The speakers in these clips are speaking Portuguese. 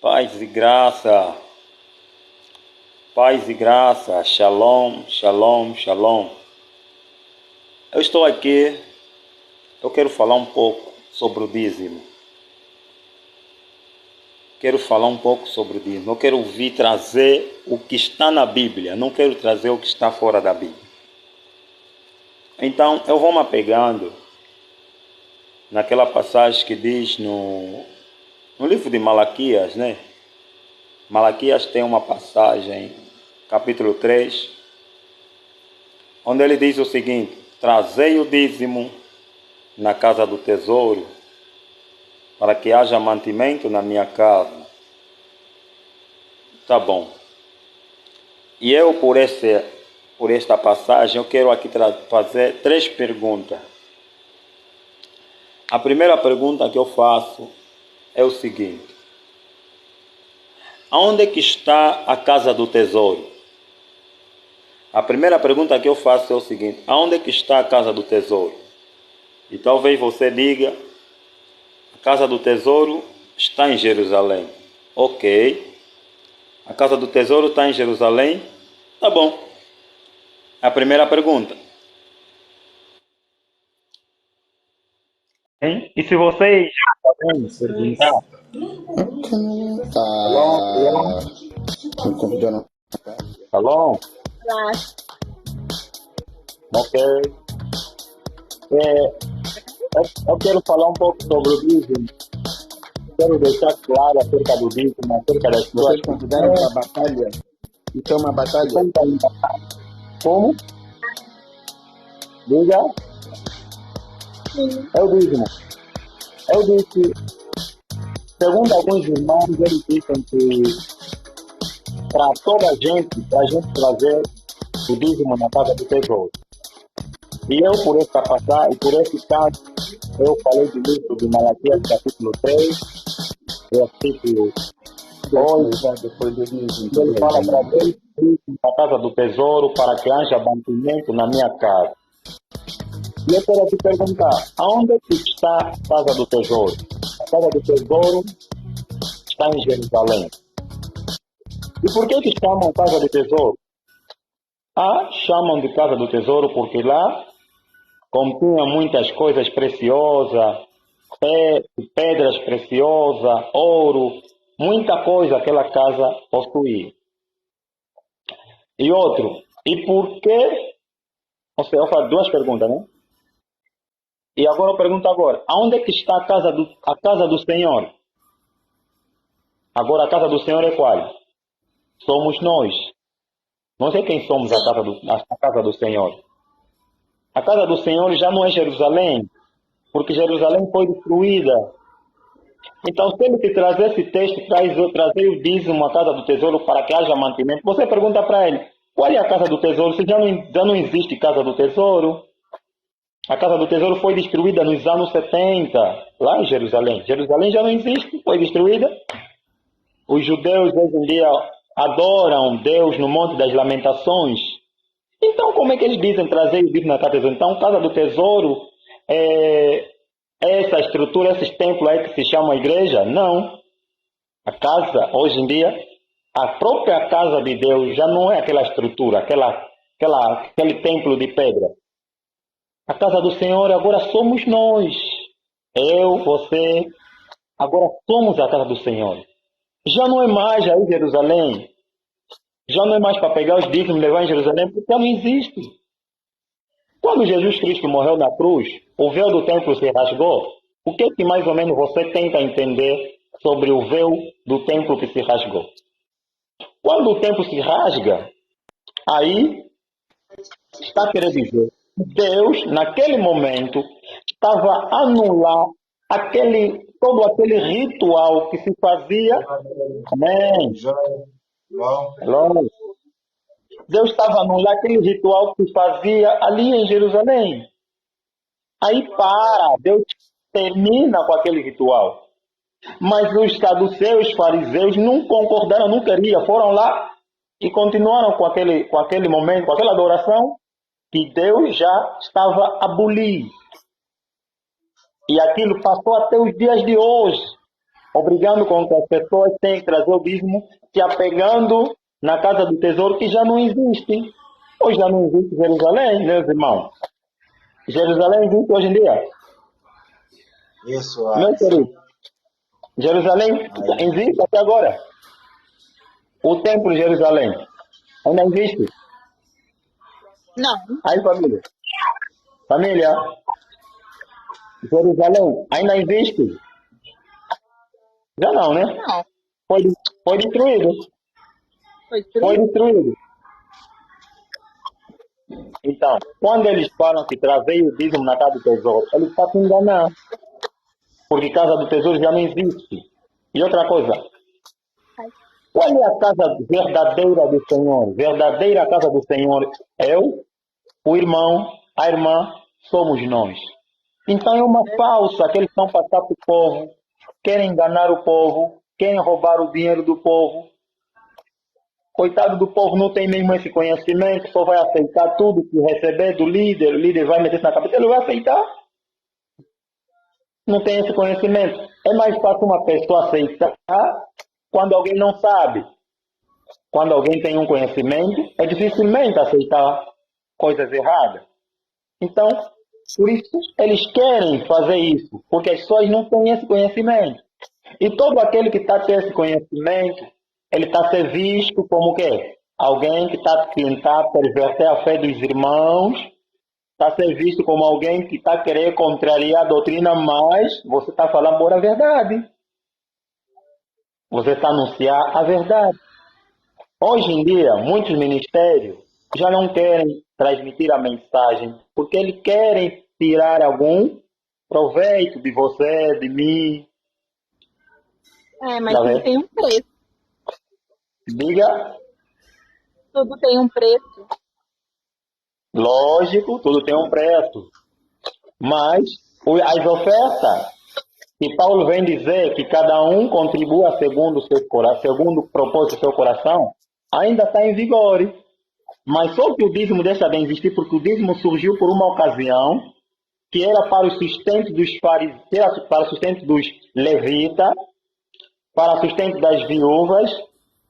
Paz e graça, paz e graça, shalom, shalom, shalom. Eu estou aqui, eu quero falar um pouco sobre o dízimo. Eu quero vir trazer o que está na Bíblia, não quero trazer o que está fora da Bíblia. Então, eu vou me apegando naquela passagem que diz no livro de Malaquias, né? Malaquias tem uma passagem, capítulo 3, onde ele diz o seguinte: trazei o dízimo na casa do tesouro, para que haja mantimento na minha casa. Tá bom. E eu, por esta passagem, eu quero aqui fazer 3 perguntas. A primeira pergunta que eu faço é o seguinte: aonde é que está a casa do tesouro? A primeira pergunta que eu faço é o seguinte: aonde é que está a casa do tesouro? E talvez você diga: a casa do tesouro está em Jerusalém. Ok. A casa do tesouro está em Jerusalém? Tá bom. A primeira pergunta. Hein? E se vocês já sabem perguntar? Alô? Alô? Ok. Eu quero falar um pouco sobre o dízimo. Quero deixar claro acerca do dízimo, acerca das suas... Vocês consideram uma batalha? Isso é uma batalha? Como? Diga. É o dízimo. Eu disse, segundo alguns irmãos, eles dizem que para toda a gente trazer o dízimo na casa do tesouro. E eu, por esta passagem, por esse caso, eu falei do livro de Malaquias, capítulo 3, versículo 2, Depois do dízimo. ele fala trazer o dízimo na casa do tesouro para que haja mantimento na minha casa. E eu quero te perguntar, aonde é que está a casa do tesouro? A casa do tesouro está em Jerusalém. E por que chamam casa do tesouro? Chamam de casa do tesouro porque lá continha muitas coisas preciosas, pedras preciosas, ouro, muita coisa aquela casa possuía. E outro, e por que? Eu faço 2 perguntas, né? E agora eu pergunto aonde é que está a casa do Senhor? Agora a casa do Senhor é qual? Somos nós. Não sei quem somos a casa do Senhor. A casa do Senhor já não é Jerusalém, porque Jerusalém foi destruída. Então, se ele te trazer esse texto, trazer o dízimo à casa do tesouro para que haja mantimento, você pergunta para ele: qual é a casa do tesouro? Se já não existe casa do tesouro. A casa do tesouro foi destruída nos anos 70, lá em Jerusalém. Jerusalém já não existe, foi destruída. Os judeus hoje em dia adoram Deus no Monte das Lamentações. Então, como é que eles dizem trazer o dízimo na casa do tesouro? Então, casa do tesouro é essa estrutura, esses templos aí que se chamam igreja? Não. A casa, hoje em dia, a própria casa de Deus já não é aquela estrutura, aquele templo de pedra. A casa do Senhor agora somos nós. Eu, você, agora somos a casa do Senhor. Já não é mais aí Jerusalém. Já não é mais para pegar os dízimos e levar em Jerusalém, porque já não existe. Quando Jesus Cristo morreu na cruz, o véu do templo se rasgou. O que é que mais ou menos você tenta entender sobre o véu do templo que se rasgou? Quando o templo se rasga, aí está querendo dizer, Deus, naquele momento, estava a anular todo aquele ritual que se fazia. Amém. Deus estava a anular aquele ritual que se fazia ali em Jerusalém. Aí Deus termina com aquele ritual. Mas os saduceus, os fariseus, não concordaram, não queriam, foram lá e continuaram com aquele momento, com aquela adoração que Deus já estava a abolir. E aquilo passou até os dias de hoje. obrigando com que as pessoas tenham que trazer o dízimo, se apegando na casa do tesouro que já não existe. Hoje já não existe Jerusalém, meus irmãos. Jerusalém existe hoje em dia. Isso, Meu Alisson. querido, Jerusalém existe até agora. O templo de Jerusalém ainda existe. Não, Aí, família. Família, Jerusalém ainda existe? Já não, né? não. Foi, foi destruído. Foi Foi destruído. destruído. Então, quando eles falam que trazei o dízimo na casa do tesouro, eles estão se enganando. Porque casa do tesouro já não existe. E outra coisa, qual é a casa verdadeira do Senhor? Verdadeira casa do Senhor, eu, o irmão, a irmã, somos nós. Então é uma falsa que eles estão passando para o povo, querem enganar o povo, querem roubar o dinheiro do povo. Coitado do povo, não tem mesmo esse conhecimento, só vai aceitar tudo que receber do líder, o líder vai meter isso na cabeça, ele vai aceitar. Não tem esse conhecimento. É mais fácil uma pessoa aceitar quando alguém não sabe. Quando alguém tem um conhecimento, é dificilmente aceitar coisas erradas. Então, por isso, eles querem fazer isso, porque as pessoas não têm esse conhecimento. E todo aquele que está tendo esse conhecimento, ele está a ser visto como o quê? Alguém que está a tentar perverter a fé dos irmãos, está a ser visto como alguém que está a querer contrariar a doutrina, mas você está falando por a verdade. Você está a anunciar a verdade. Hoje em dia, muitos ministérios já não querem transmitir a mensagem, porque eles querem tirar algum proveito de você, de mim. Mas Tá tudo vendo? tem um preço. Diga, Tudo tem um preço. lógico, tudo tem um preço. Mas as ofertas que Paulo vem dizer que cada um contribua segundo o seu coração, segundo o propósito do seu coração, ainda está em vigor. Mas só que o dízimo deixa de existir porque o dízimo surgiu por uma ocasião que era para o sustento dos fariseus, era para o sustento dos levitas, para o sustento das viúvas,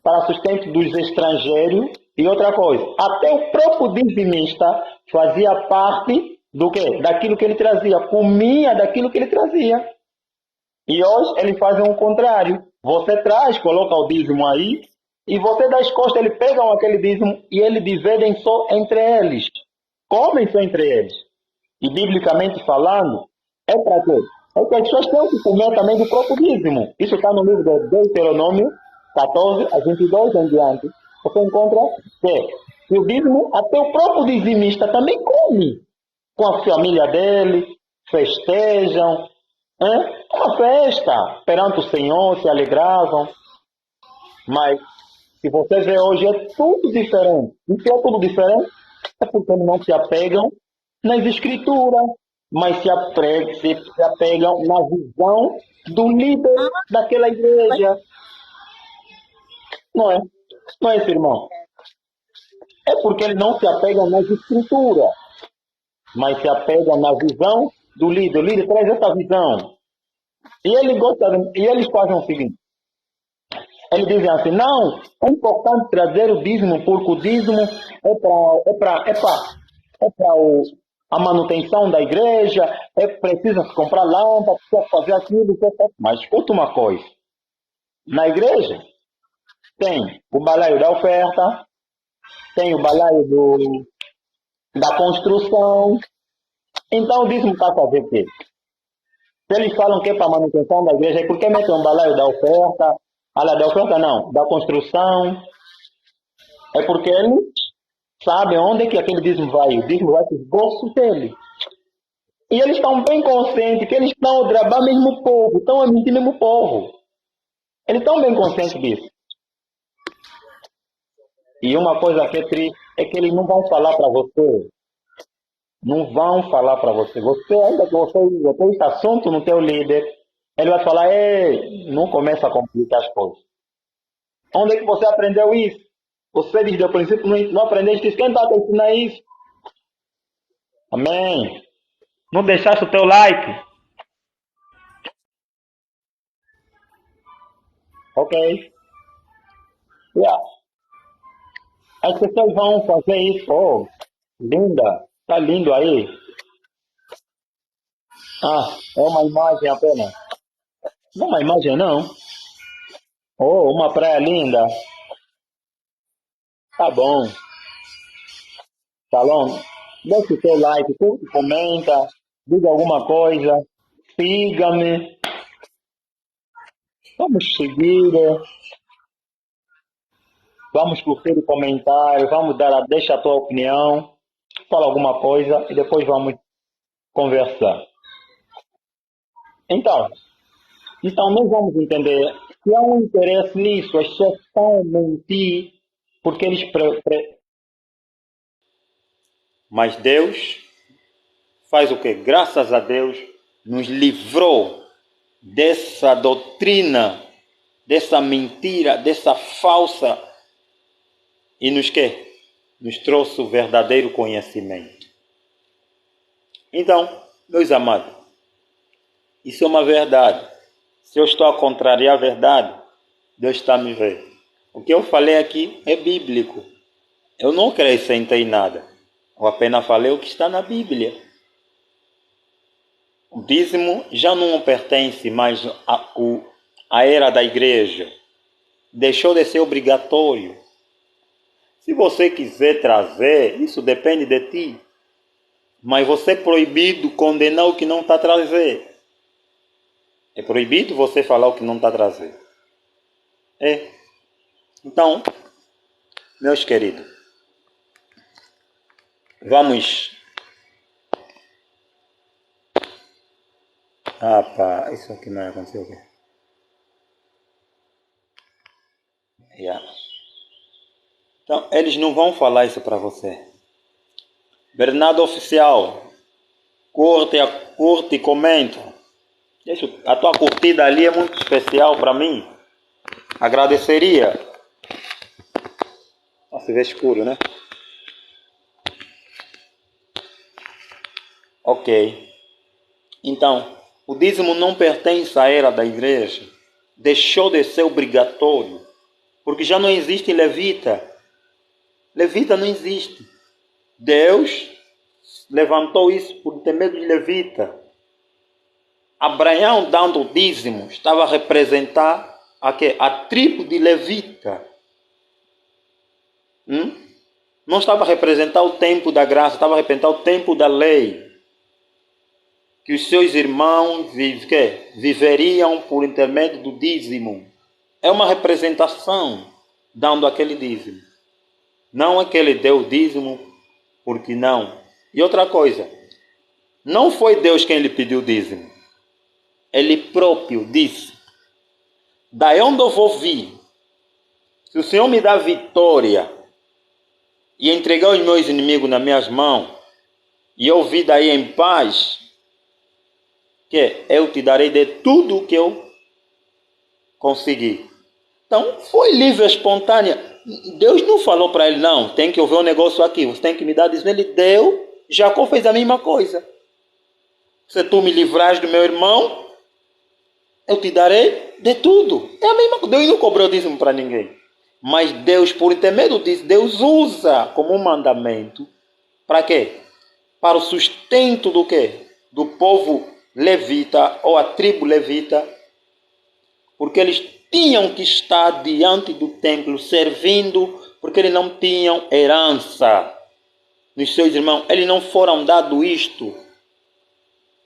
para o sustento dos estrangeiros e outra coisa. Até o próprio dizimista fazia parte do quê? Daquilo que ele trazia, comia daquilo que ele trazia. E hoje eles fazem o contrário. Você traz, coloca o dízimo aí, e você das costas, eles pegam aquele dízimo e eles dividem só entre eles. Comem só entre eles. E biblicamente falando, é para quê? É que as pessoas têm que comer também do próprio dízimo. Isso está no livro de Deuteronômio 14 a 22 em diante. Você encontra que o dízimo, até o próprio dizimista também come com a família dele, festejam. É uma festa perante o Senhor, se alegravam. Mas se você vê hoje, é tudo diferente. E se é tudo diferente, é porque eles não se apegam nas escrituras, mas se apegam na visão do líder daquela igreja. Não é? Não é isso, irmão? É porque eles não se apegam nas escrituras, mas se apegam na visão do líder. O líder traz essa visão. E eles fazem o seguinte. Eles dizem assim, não, é importante trazer o dízimo, porque o dízimo é para a manutenção da igreja, precisa se comprar lâmpada, precisa fazer aquilo, mas escuta uma coisa, na igreja tem o balaio da oferta, tem o balaio da construção, então o dízimo está a fazer o quê? Se eles falam que é para a manutenção da igreja, por que metem um balaio da oferta? Da oferta não, da construção. É porque eles sabem onde é que aquele dízimo vai. O dízimo vai para os bolsos dele. E eles estão bem conscientes que eles estão a drabar mesmo o povo, estão a mentir mesmo o povo. Eles estão bem conscientes disso. E uma coisa que é triste é que eles não vão falar para você. Não vão falar para você. Você, ainda que você tem esse assunto no teu líder, ele vai falar, ei, não começa a complicar as coisas. Onde é que você aprendeu isso? Você desde o princípio não aprendeste isso. Quem está te ensinando isso? Amém. Não deixaste o teu like? Ok. Yeah. As pessoas vão fazer isso. Oh, linda. Tá lindo aí. Ah, é uma imagem apenas. Não é uma imagem, não. Oh, uma praia linda. Tá bom. Tá bom. Deixa o seu like, curte, comenta, diga alguma coisa. Siga-me. Vamos seguir. Vamos curtir o comentário. Vamos deixa a tua opinião. Fala alguma coisa e depois vamos conversar. Então, nós vamos entender que há um interesse nisso. As pessoas estão a mentir porque eles Mas Deus faz o quê? Graças a Deus, nos livrou dessa doutrina, dessa mentira, dessa falsa, e nos trouxe o verdadeiro conhecimento. Então, meus amados, isso é uma verdade. Se eu estou a contrariar a verdade, Deus está a me ver. O que eu falei aqui é bíblico. Eu não acrescentei nada. Eu apenas falei o que está na Bíblia. O dízimo já não pertence mais à era da igreja. Deixou de ser obrigatório. Se você quiser trazer, isso depende de ti. Mas você é proibido condenar o que não está a trazer. É proibido você falar o que não está a trazer. É. Então, meus queridos, vamos. Ah, pá, isso aqui não aconteceu o quê? Yeah. Então, eles não vão falar isso para você. Bernardo Oficial, curte e comenta. A tua curtida ali é muito especial para mim. Agradeceria. Se vê escuro, né? Ok. Então, o dízimo não pertence à era da igreja. Deixou de ser obrigatório. Porque já não existe levita. Levita não existe. Deus levantou isso por intermédio de levita. Abraão dando o dízimo estava a representar a tribo de levita. Não estava a representar o tempo da graça, estava a representar o tempo da lei. Que os seus irmãos viveriam por intermédio do dízimo. É uma representação dando aquele dízimo. Não é que ele deu o dízimo porque não. E outra coisa, não foi Deus quem lhe pediu o dízimo. Ele próprio disse: daí onde eu vou vir, se o Senhor me dá vitória e entregar os meus inimigos nas minhas mãos, e eu vir daí em paz, que eu te darei de tudo o que eu conseguir. Então, foi livre, espontânea. Deus não falou para ele, não, tem que haver um negócio aqui, você tem que me dar dízimo. Ele deu. Jacó fez a mesma coisa. Se tu me livrares do meu irmão, eu te darei de tudo. É a mesma coisa. Deus não cobrou dízimo para ninguém. Mas Deus, por intermédio disso, Deus usa como um mandamento. Para quê? Para o sustento do quê? Do povo levita, ou a tribo levita. Porque eles tinham que estar diante do templo, servindo, porque eles não tinham herança nos seus irmãos. Eles não foram dados isto.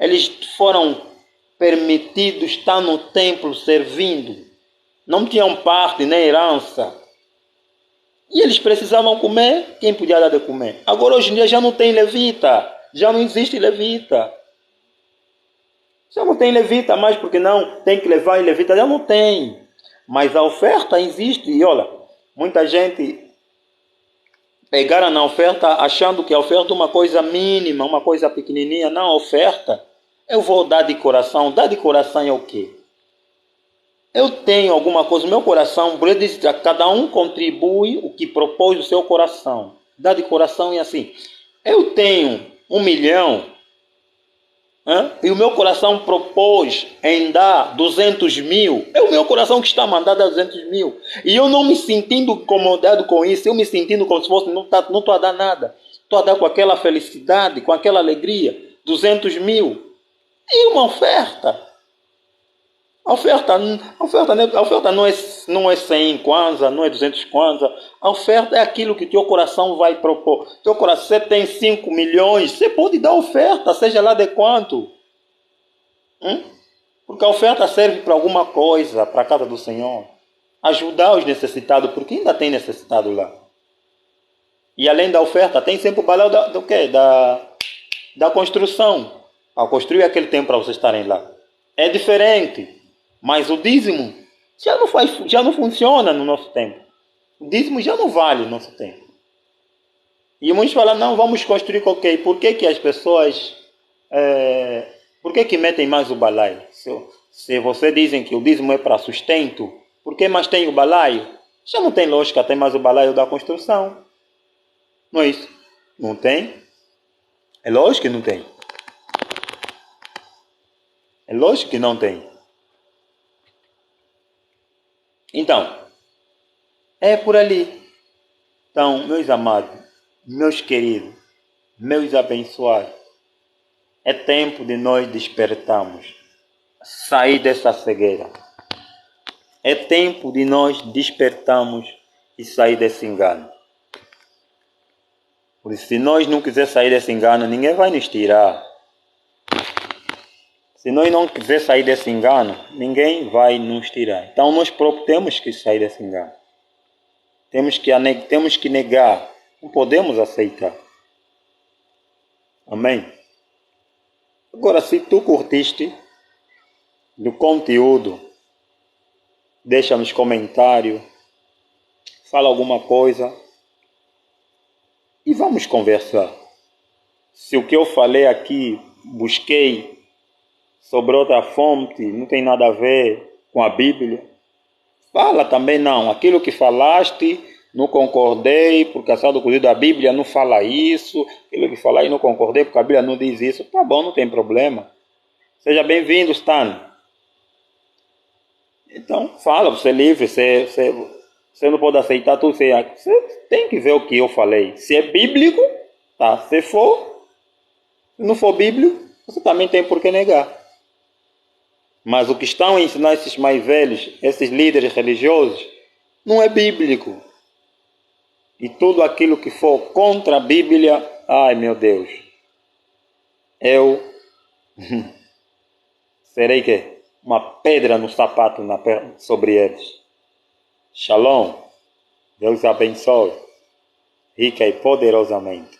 Eles foram permitidos estar no templo servindo. Não tinham parte nem herança. E eles precisavam comer. Quem podia dar de comer? Agora, hoje em dia, já não tem levita. Já não existe levita. Já não tem levita mais, porque não tem que levar em levita. Já não tem. Mas a oferta existe. E olha, muita gente pegaram na oferta achando que a oferta é uma coisa mínima, uma coisa pequenininha. Não, a oferta eu vou dar de coração. Dar de coração é o quê? Eu tenho alguma coisa no meu coração, por isso cada um contribui o que propôs o seu coração. Dar de coração é assim. Eu tenho 1 milhão E o meu coração propôs em dar 200 mil. É o meu coração que está mandado a 200 mil. E eu não me sentindo incomodado com isso, eu me sentindo como se fosse, não estou a dar nada. Estou a dar com aquela felicidade, com aquela alegria, 200 mil. E uma oferta. A oferta não é 100 kwanza, não é 200 kwanza. A oferta é aquilo que teu coração vai propor. Teu coração, você tem 5 milhões, você pode dar oferta, seja lá de quanto. Porque a oferta serve para alguma coisa, para a casa do Senhor. Ajudar os necessitados, porque ainda tem necessitado lá. E além da oferta, tem sempre o balão do quê? Da construção. Ao construir aquele tempo para vocês estarem lá. É diferente. Mas o dízimo já não funciona no nosso tempo. O dízimo já não vale no nosso tempo. E muitos falam, não, vamos construir qualquer. Por que as pessoas... por que metem mais o balaio? Se vocês dizem que o dízimo é para sustento, por que mais tem o balaio? Já não tem lógica ter mais o balaio da construção. Não é isso? Não tem? É lógico que não tem. É lógico que não tem. Então, é por ali. Então, meus amados, meus queridos, meus abençoados, é tempo de nós despertarmos, sair dessa cegueira. É tempo de nós despertarmos e sair desse engano. Porque se nós não quisermos sair desse engano, ninguém vai nos tirar. Se nós não quisermos sair desse engano, ninguém vai nos tirar. Então nós próprios temos que sair desse engano. Temos que negar. Não podemos aceitar. Amém? Agora, se tu curtiste do conteúdo, deixa nos comentários, fala alguma coisa e vamos conversar. Se o que eu falei aqui, busquei sobre outra fonte, não tem nada a ver com a Bíblia, fala também não. Aquilo que falaste, não concordei, porque a do cozido da Bíblia não fala isso. Aquilo que falei, não concordei, porque a Bíblia não diz isso. Tá bom, não tem problema. Seja bem-vindo, Stan. Então, fala, você é livre, você não pode aceitar tudo. Você tem que ver o que eu falei. Se é bíblico, tá. Se não for bíblico, você também tem por que negar. Mas o que estão a ensinar esses mais velhos, esses líderes religiosos, não é bíblico. E tudo aquilo que for contra a Bíblia, ai meu Deus, eu serei que uma pedra no sapato sobre eles. Shalom, Deus abençoe, rica e poderosamente.